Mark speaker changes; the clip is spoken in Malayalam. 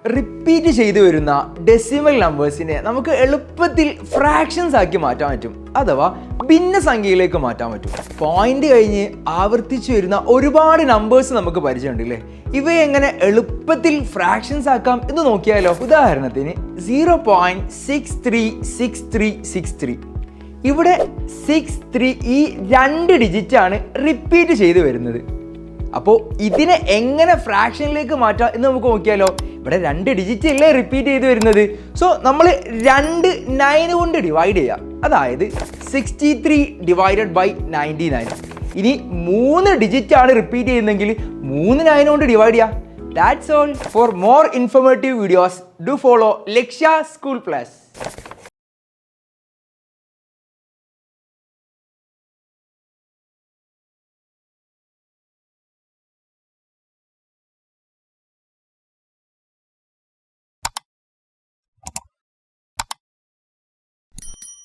Speaker 1: റിപ്പീറ്റ് ചെയ്തു വരുന്ന ഡെസിമൽ നമ്പേഴ്സിനെ നമുക്ക് എളുപ്പത്തിൽ ഫ്രാക്ഷൻസ് ആക്കി മാറ്റാൻ പറ്റും, അഥവാ ഭിന്നസംഖ്യയിലേക്ക് മാറ്റാൻ പറ്റും. പോയിന്റ് കഴിഞ്ഞ് ആവർത്തിച്ചു വരുന്ന ഒരുപാട് നമ്പേഴ്സ് നമുക്ക് പരിചയമുണ്ടല്ലേ. ഇവയെ എങ്ങനെ എളുപ്പത്തിൽ ഫ്രാക്ഷൻസ് ആക്കാം എന്ന് നോക്കിയാലോ. ഉദാഹരണത്തിന് 0.636363. ഇവിടെ 63 ഈ 2 ഡിജിറ്റ് ആണ് റിപ്പീറ്റ് ചെയ്ത് വരുന്നത്. അപ്പോൾ ഇതിനെ എങ്ങനെ ഫ്രാക്ഷനിലേക്ക് മാറ്റാം എന്ന് നമുക്ക് നോക്കിയാലോ. ഇവിടെ 2 ഡിജിറ്റ് അല്ലേ റിപ്പീറ്റ് ചെയ്ത് വരുന്നത്. സോ നമ്മൾ 9 കൊണ്ട് ഡിവൈഡ് ചെയ്യാം. അതായത് 63 ഡിവൈഡഡ് ബൈ 99. ഇനി 3 ഡിജിറ്റ് ആണ് റിപ്പീറ്റ് ചെയ്യുന്നതെങ്കിൽ 9 കൊണ്ട് ഡിവൈഡ് ചെയ്യാം. That's all. For more informative videos do follow Lakshya school plus.